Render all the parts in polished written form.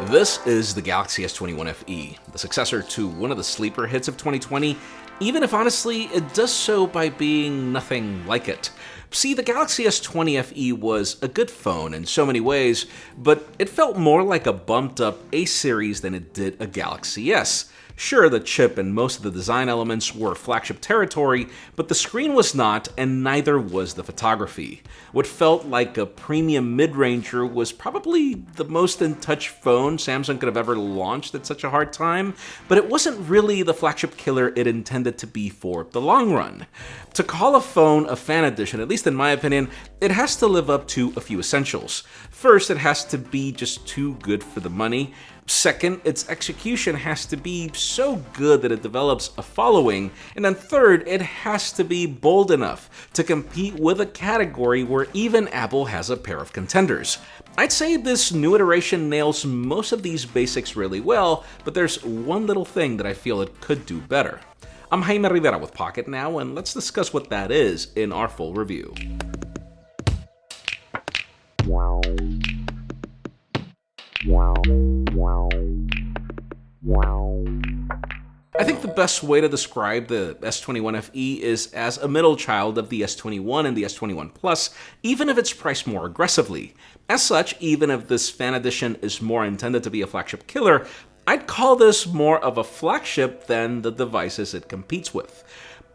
This is the Galaxy S21 FE, the successor to one of the sleeper hits of 2020, even if honestly it does so by being nothing like it. See, the Galaxy S20 FE was a good phone in so many ways, but it felt more like a bumped up A series than it did a Galaxy S. Sure, the chip and most of the design elements were flagship territory, but the screen was not, and neither was the photography. What felt like a premium mid-ranger was probably the most in-touch phone Samsung could have ever launched at such a hard time, but it wasn't really the flagship killer it intended to be for the long run. To call a phone a fan edition, at least in my opinion, it has to live up to a few essentials. First, it has to be just too good for the money. Second, its execution has to be so good that it develops a following. And then third, it has to be bold enough to compete with a category where even Apple has a pair of contenders. I'd say this new iteration nails most of these basics really well, but there's one little thing that I feel it could do better. I'm Jaime Rivera with Pocketnow, and let's discuss what that is in our full review. I think the best way to describe the S21 FE is as a middle child of the S21 and the S21 Plus, even if it's priced more aggressively. As such, even if this fan edition is more intended to be a flagship killer, I'd call this more of a flagship than the devices it competes with.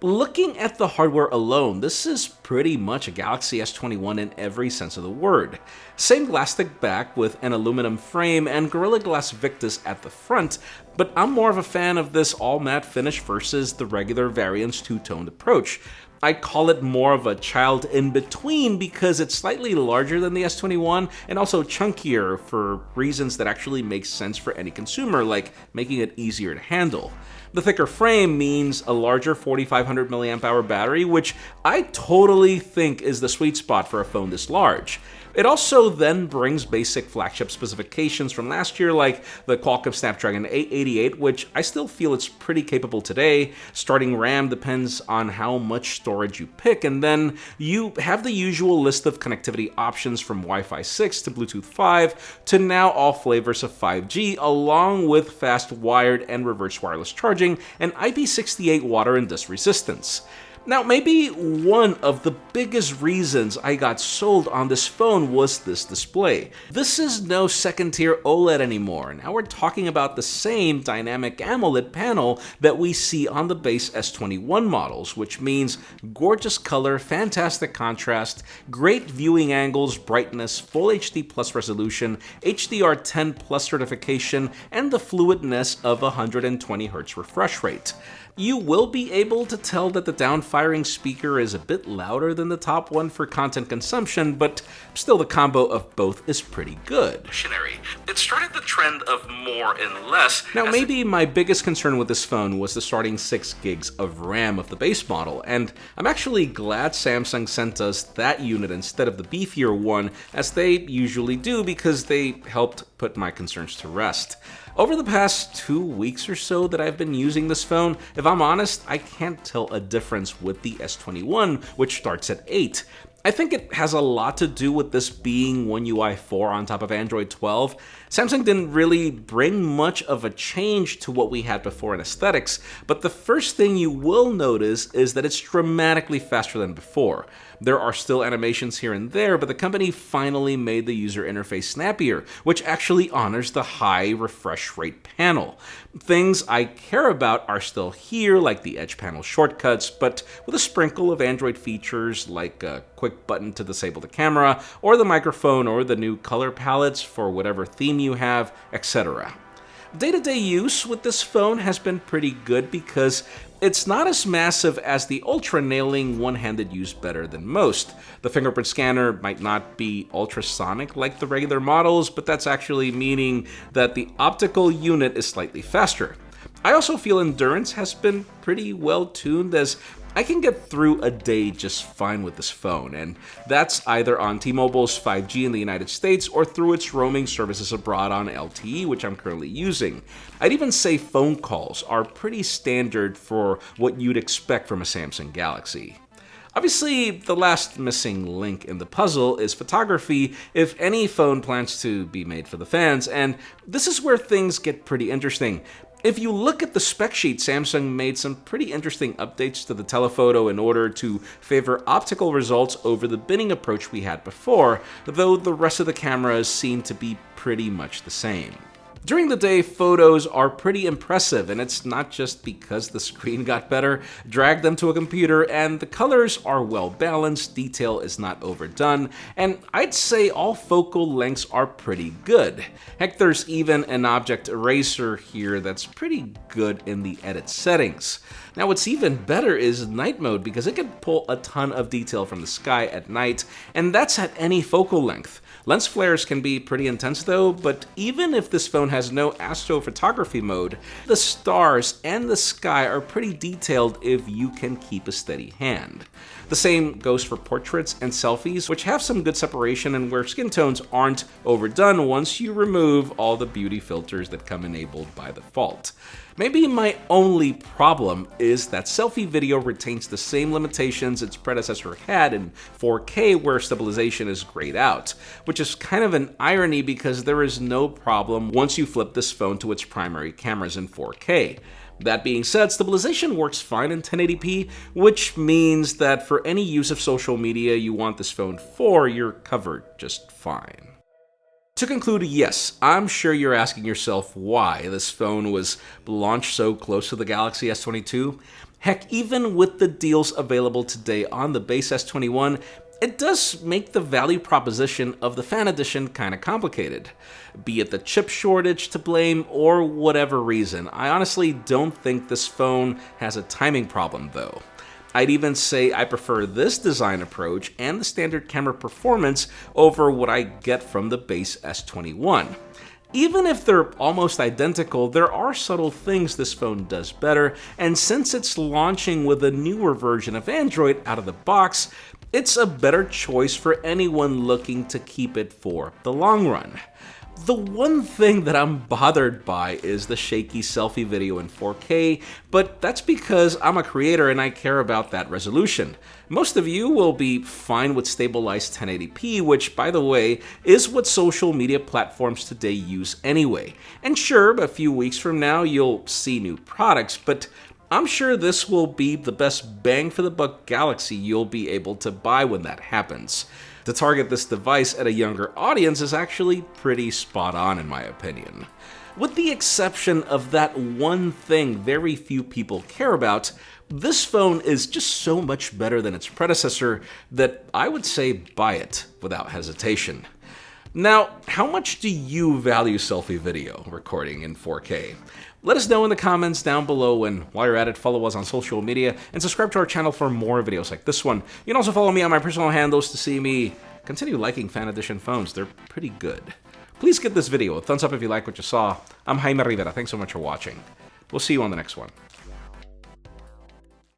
Looking at the hardware alone, this is pretty much a Galaxy S21 in every sense of the word. Same plastic back with an aluminum frame and Gorilla Glass Victus at the front, but I'm more of a fan of this all-matte finish versus the regular variant's two-toned approach. I'd call it more of a child in between because it's slightly larger than the S21 and also chunkier for reasons that actually make sense for any consumer, like making it easier to handle. The thicker frame means a larger 4500 mAh battery, which I totally think is the sweet spot for a phone this large. It also then brings basic flagship specifications from last year like the Qualcomm Snapdragon 888, which I still feel it's pretty capable today. Starting RAM depends on how much storage you pick, and then you have the usual list of connectivity options from Wi-Fi 6 to Bluetooth 5 to now all flavors of 5G, along with fast wired and reverse wireless charging and IP68 water and dust resistance. Now, maybe one of the biggest reasons I got sold on this phone was this display. This is no second-tier OLED anymore. Now we're talking about the same dynamic AMOLED panel that we see on the base S21 models, which means gorgeous color, fantastic contrast, great viewing angles, brightness, Full HD Plus resolution, HDR10 Plus certification, and the fluidness of 120 Hz refresh rate. You will be able to tell that the downfiring speaker is a bit louder than the top one for content consumption, but still the combo of both is pretty good. It started the trend of more and less. Now maybe my biggest concern with this phone was the starting 6 gigs of RAM of the base model, and I'm actually glad Samsung sent us that unit instead of the beefier one, as they usually do, because they helped put my concerns to rest. Over the past 2 weeks or so that I've been using this phone, if I'm honest, I can't tell a difference with the S21, which starts at 8. I think it has a lot to do with this being One UI 4 on top of Android 12. Samsung didn't really bring much of a change to what we had before in aesthetics, but the first thing you will notice is that it's dramatically faster than before. There are still animations here and there, but the company finally made the user interface snappier, which actually honors the high refresh rate panel. Things I care about are still here, like the Edge panel shortcuts, but with a sprinkle of Android features like a quick button to disable the camera, or the microphone, or the new color palettes for whatever theme you have, etc. Day-to-day use with this phone has been pretty good because it's not as massive as the Ultra, nailing one-handed use better than most. The fingerprint scanner might not be ultrasonic like the regular models, but that's actually meaning that the optical unit is slightly faster. I also feel endurance has been pretty well tuned, as I can get through a day just fine with this phone, and that's either on T-Mobile's 5G in the United States or through its roaming services abroad on LTE, which I'm currently using. I'd even say phone calls are pretty standard for what you'd expect from a Samsung Galaxy. Obviously, the last missing link in the puzzle is photography if any phone plans to be made for the fans, and this is where things get pretty interesting. If you look at the spec sheet, Samsung made some pretty interesting updates to the telephoto in order to favor optical results over the binning approach we had before, though the rest of the cameras seem to be pretty much the same. During the day, photos are pretty impressive, and it's not just because the screen got better. Drag them to a computer and the colors are well balanced, detail is not overdone, and I'd say all focal lengths are pretty good. Heck, there's even an object eraser here that's pretty good in the edit settings. Now what's even better is night mode, because it can pull a ton of detail from the sky at night, and that's at any focal length. Lens flares can be pretty intense though, but even if this phone has no astrophotography mode, the stars and the sky are pretty detailed if you can keep a steady hand. The same goes for portraits and selfies, which have some good separation and where skin tones aren't overdone once you remove all the beauty filters that come enabled by default. Maybe my only problem is that selfie video retains the same limitations its predecessor had in 4K, where stabilization is grayed out, which is kind of an irony because there is no problem once you flip this phone to its primary cameras in 4K. That being said, stabilization works fine in 1080p, which means that for any use of social media you want this phone for, you're covered just fine. To conclude, yes, I'm sure you're asking yourself why this phone was launched so close to the Galaxy S22. Heck, even with the deals available today on the base S21, it does make the value proposition of the Fan Edition kinda complicated. Be it the chip shortage to blame or whatever reason, I honestly don't think this phone has a timing problem though. I'd even say I prefer this design approach and the standard camera performance over what I get from the base S21. Even if they're almost identical, there are subtle things this phone does better, and since it's launching with a newer version of Android out of the box, it's a better choice for anyone looking to keep it for the long run. The one thing that I'm bothered by is the shaky selfie video in 4K, but that's because I'm a creator and I care about that resolution. Most of you will be fine with stabilized 1080p, which, by the way, is what social media platforms today use anyway. And sure, a few weeks from now you'll see new products, but I'm sure this will be the best bang for the buck Galaxy you'll be able to buy when that happens. To target this device at a younger audience is actually pretty spot on in my opinion. With the exception of that one thing very few people care about, this phone is just so much better than its predecessor that I would say buy it without hesitation. Now, how much do you value selfie video recording in 4K? Let us know in the comments down below, and while you're at it, follow us on social media and subscribe to our channel for more videos like this one. You can also follow me on my personal handles to see me continue liking Fan Edition phones. They're pretty good. Please give this video a thumbs up if you like what you saw. I'm Jaime Rivera. Thanks so much for watching. We'll see you on the next one.